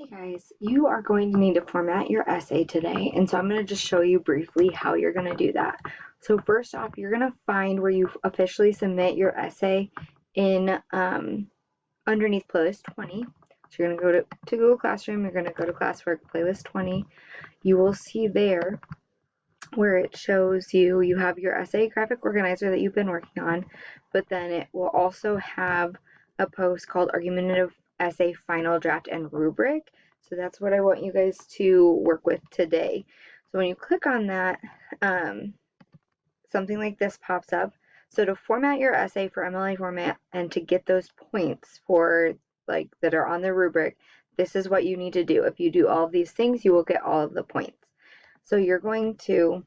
Hey guys, you are going to need to format your essay today, and so I'm going to just show you briefly how you're going to do that. So first off, you're going to find where you officially submit your essay in underneath playlist 20. So you're going to go to Google Classroom, you're going to go to classwork playlist 20. You will see there where it shows you have your essay graphic organizer that you've been working on, but then it will also have a post called Argumentative Essay Final Draft and Rubric. So that's what I want you guys to work with today. So when you click on that, something like this pops up. So to format your essay for MLA format and to get those points for that are on the rubric, this is what you need to do. If you do all of these things, you will get all of the points. So you're going to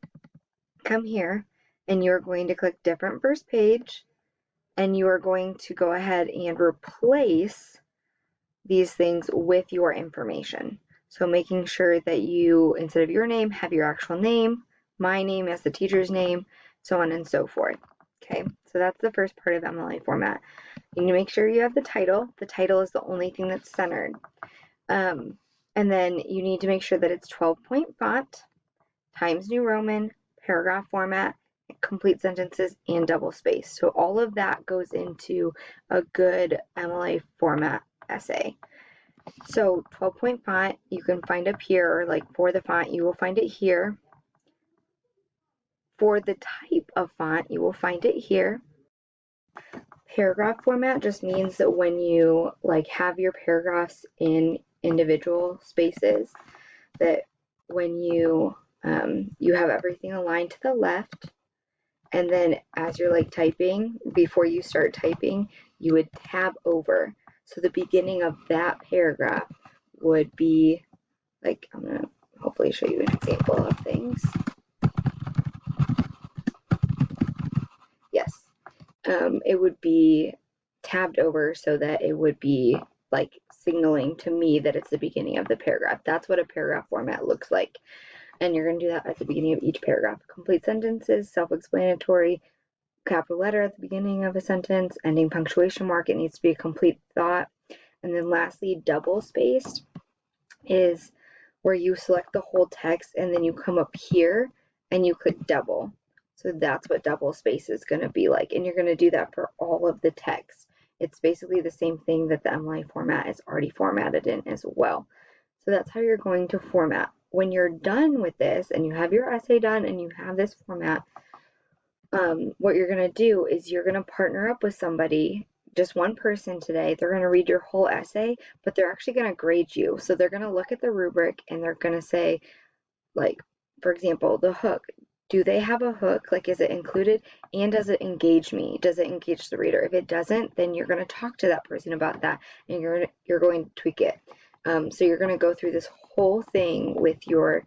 come here and you're going to click different first page, and you are going to go ahead and replace these things with your information. So making sure that you, instead of your name, have your actual name, my name as the teacher's name, so on and so forth. Okay, so that's the first part of MLA format. You need to make sure you have the title. The title is the only thing that's centered. And then you need to make sure that it's 12-point font, Times New Roman, paragraph format, complete sentences, and double space. So all of that goes into a good MLA format essay. So 12-point font, you can find up here, or for the font, you will find it here. For the type of font, you will find it here. Paragraph format just means that when you have your paragraphs in individual spaces, that when you have everything aligned to the left, and then as you're typing, before you start typing, you would tab over. So the beginning of that paragraph would be I'm going to hopefully show you an example of things. Yes, it would be tabbed over so that it would be signaling to me that it's the beginning of the paragraph. That's what a paragraph format looks like. And you're going to do that at the beginning of each paragraph. Complete sentences, self-explanatory, capital letter at the beginning of a sentence, ending punctuation mark, it needs to be a complete thought. And then lastly, double spaced is where you select the whole text and then you come up here and you click double. So that's what double space is going to be like. And you're going to do that for all of the text. It's basically the same thing that the MLA format is already formatted in as well. So that's how you're going to format. When you're done with this and you have your essay done and you have this format, what you're going to do is you're going to partner up with somebody, just one person today. They're going to read your whole essay, but they're actually going to grade you. So they're going to look at the rubric and they're going to say, for example, the hook. Do they have a hook? Is it included? And does it engage me? Does it engage the reader? If it doesn't, then you're going to talk to that person about that and you're going to tweak it. So you're going to go through this whole thing with your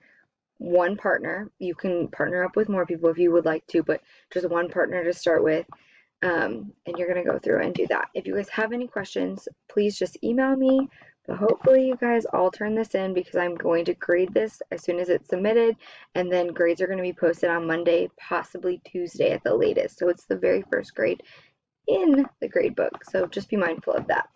one partner. You can partner up with more people if you would like to, but just one partner to start with. And you're going to go through and do that. If you guys have any questions, please just email me. But hopefully you guys all turn this in because I'm going to grade this as soon as it's submitted. And then grades are going to be posted on Monday, possibly Tuesday at the latest. So it's the very first grade in the grade book. So just be mindful of that.